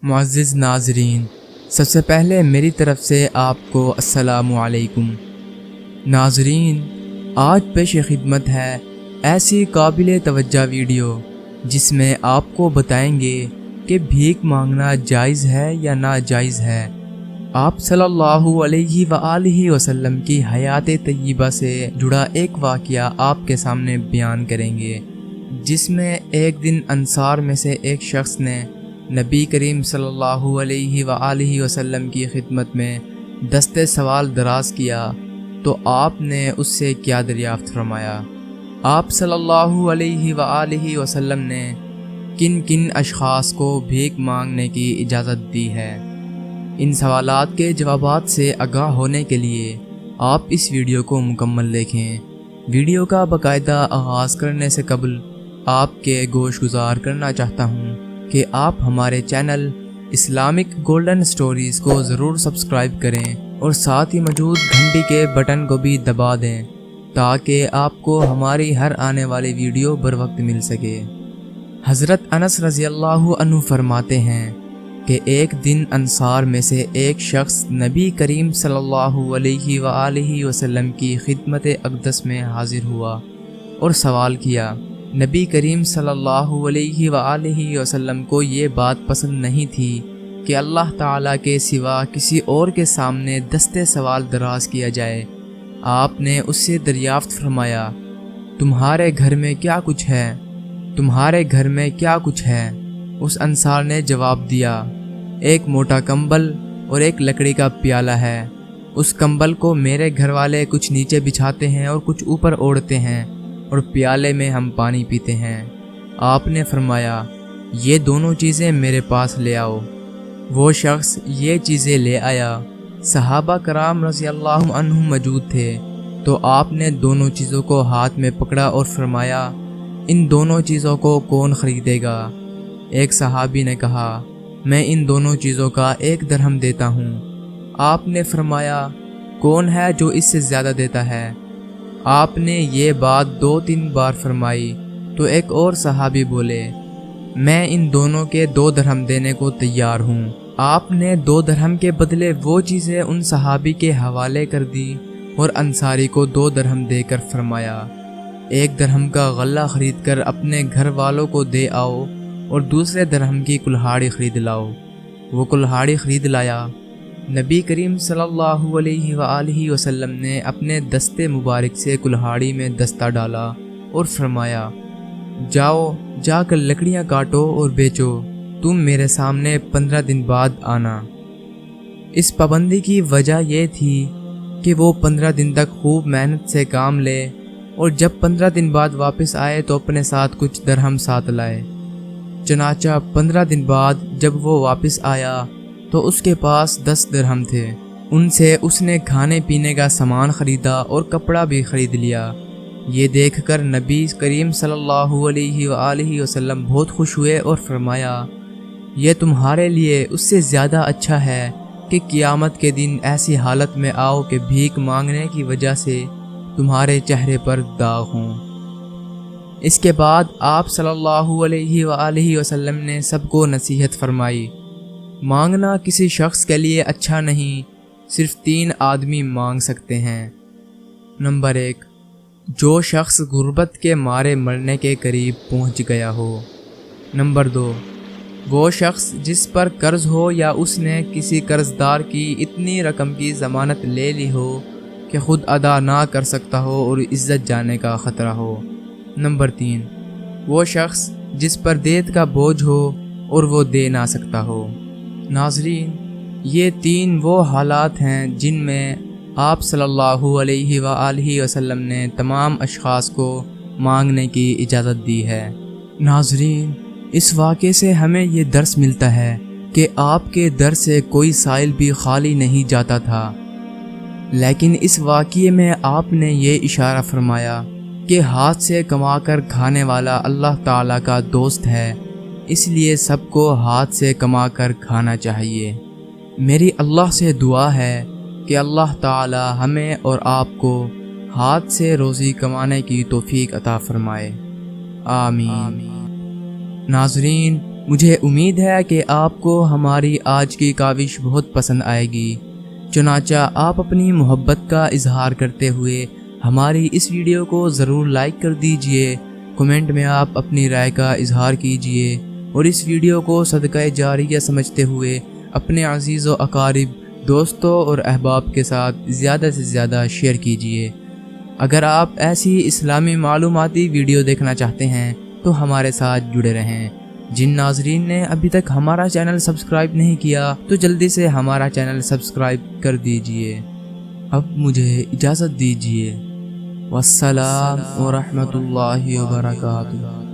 معزز ناظرین، سب سے پہلے میری طرف سے آپ کو السلام علیکم۔ ناظرین، آج پیش خدمت ہے ایسی قابل توجہ ویڈیو جس میں آپ کو بتائیں گے کہ بھیک مانگنا جائز ہے یا ناجائز ہے۔ آپ صلی اللہ علیہ وآلہ وسلم کی حیات طیبہ سے جڑا ایک واقعہ آپ کے سامنے بیان کریں گے، جس میں ایک دن انصار میں سے ایک شخص نے نبی کریم صلی اللہ علیہ وآلہ وسلم کی خدمت میں دست سوال دراز کیا تو آپ نے اس سے کیا دریافت فرمایا؟ آپ صلی اللہ علیہ وآلہ وسلم نے کن کن اشخاص کو بھیک مانگنے کی اجازت دی ہے؟ ان سوالات کے جوابات سے آگاہ ہونے کے لیے آپ اس ویڈیو کو مکمل دیکھیں۔ ویڈیو کا باقاعدہ آغاز کرنے سے قبل آپ کے گوش گزار کرنا چاہتا ہوں کہ آپ ہمارے چینل اسلامک گولڈن سٹوریز کو ضرور سبسکرائب کریں اور ساتھ ہی موجود گھنٹی کے بٹن کو بھی دبا دیں تاکہ آپ کو ہماری ہر آنے والی ویڈیو بر وقت مل سکے۔ حضرت انس رضی اللہ عنہ فرماتے ہیں کہ ایک دن انصار میں سے ایک شخص نبی کریم صلی اللہ علیہ وآلہ وسلم کی خدمت اقدس میں حاضر ہوا اور سوال کیا۔ نبی کریم صلی اللہ علیہ وآلہ وسلم کو یہ بات پسند نہیں تھی کہ اللہ تعالیٰ کے سوا کسی اور کے سامنے دست سوال دراز کیا جائے۔ آپ نے اس سے دریافت فرمایا، تمہارے گھر میں کیا کچھ ہے؟ تمہارے گھر میں کیا کچھ ہے؟ اس انصار نے جواب دیا، ایک موٹا کمبل اور ایک لکڑی کا پیالہ ہے۔ اس کمبل کو میرے گھر والے کچھ نیچے بچھاتے ہیں اور کچھ اوپر اوڑھتے ہیں، اور پیالے میں ہم پانی پیتے ہیں۔ آپ نے فرمایا، یہ دونوں چیزیں میرے پاس لے آؤ۔ وہ شخص یہ چیزیں لے آیا۔ صحابہ کرام رضی اللہ عنہم موجود تھے تو آپ نے دونوں چیزوں کو ہاتھ میں پکڑا اور فرمایا، ان دونوں چیزوں کو کون خریدے گا؟ ایک صحابی نے کہا، میں ان دونوں چیزوں کا 1 درہم دیتا ہوں۔ آپ نے فرمایا، کون ہے جو اس سے زیادہ دیتا ہے؟ آپ نے یہ بات 2-3 بار فرمائی تو ایک اور صحابی بولے، میں ان دونوں کے 2 درہم دینے کو تیار ہوں۔ آپ نے 2 درہم کے بدلے وہ چیزیں ان صحابی کے حوالے کر دی اور انصاری کو 2 درہم دے کر فرمایا، 1 درہم کا غلہ خرید کر اپنے گھر والوں کو دے آؤ اور دوسرے درہم کی کلہاڑی خرید لاؤ۔ وہ کلہاڑی خرید لایا۔ نبی کریم صلی اللہ علیہ وآلہ وسلم نے اپنے دست مبارک سے کلہاڑی میں دستہ ڈالا اور فرمایا، جاؤ جا کر لکڑیاں کاٹو اور بیچو، تم میرے سامنے 15 دن بعد آنا۔ اس پابندی کی وجہ یہ تھی کہ وہ 15 دن تک خوب محنت سے کام لے اور جب 15 دن بعد واپس آئے تو اپنے ساتھ کچھ درہم ساتھ لائے۔ چنانچہ 15 دن بعد جب وہ واپس آیا تو اس کے پاس 10 درہم تھے۔ ان سے اس نے کھانے پینے کا سامان خریدا اور کپڑا بھی خرید لیا۔ یہ دیکھ کر نبی کریم صلی اللہ علیہ وآلہ وسلم بہت خوش ہوئے اور فرمایا، یہ تمہارے لیے اس سے زیادہ اچھا ہے کہ قیامت کے دن ایسی حالت میں آؤ کہ بھیک مانگنے کی وجہ سے تمہارے چہرے پر داغ ہوں۔ اس کے بعد آپ صلی اللہ علیہ وآلہ وسلم نے سب کو نصیحت فرمائی، مانگنا کسی شخص کے لیے اچھا نہیں، صرف 3 آدمی مانگ سکتے ہیں۔ نمبر 1، جو شخص غربت کے مارے مرنے کے قریب پہنچ گیا ہو۔ نمبر 2، وہ شخص جس پر قرض ہو یا اس نے کسی قرض دار کی اتنی رقم کی ضمانت لے لی ہو کہ خود ادا نہ کر سکتا ہو اور عزت جانے کا خطرہ ہو۔ نمبر 3، وہ شخص جس پر دیت کا بوجھ ہو اور وہ دے نہ سکتا ہو۔ ناظرین، یہ 3 وہ حالات ہیں جن میں آپ صلی اللہ علیہ وآلہ وسلم نے تمام اشخاص کو مانگنے کی اجازت دی ہے۔ ناظرین، اس واقعے سے ہمیں یہ درس ملتا ہے کہ آپ کے در سے کوئی سائل بھی خالی نہیں جاتا تھا، لیکن اس واقعے میں آپ نے یہ اشارہ فرمایا کہ ہاتھ سے کما کر کھانے والا اللہ تعالیٰ کا دوست ہے، اس لیے سب کو ہاتھ سے کما کر کھانا چاہیے۔ میری اللہ سے دعا ہے کہ اللہ تعالی ہمیں اور آپ کو ہاتھ سے روزی کمانے کی توفیق عطا فرمائے، آمین۔ ناظرین، مجھے امید ہے کہ آپ کو ہماری آج کی کاوش بہت پسند آئے گی، چنانچہ آپ اپنی محبت کا اظہار کرتے ہوئے ہماری اس ویڈیو کو ضرور لائک کر دیجئے، کمنٹ میں آپ اپنی رائے کا اظہار کیجئے اور اس ویڈیو کو صدقہ جاریہ سمجھتے ہوئے اپنے عزیز و اقارب، دوستوں اور احباب کے ساتھ زیادہ سے زیادہ شیئر کیجئے۔ اگر آپ ایسی اسلامی معلوماتی ویڈیو دیکھنا چاہتے ہیں تو ہمارے ساتھ جڑے رہیں۔ جن ناظرین نے ابھی تک ہمارا چینل سبسکرائب نہیں کیا تو جلدی سے ہمارا چینل سبسکرائب کر دیجئے۔ اب مجھے اجازت دیجئے۔ والسلام ورحمۃ اللہ وبرکاتہ۔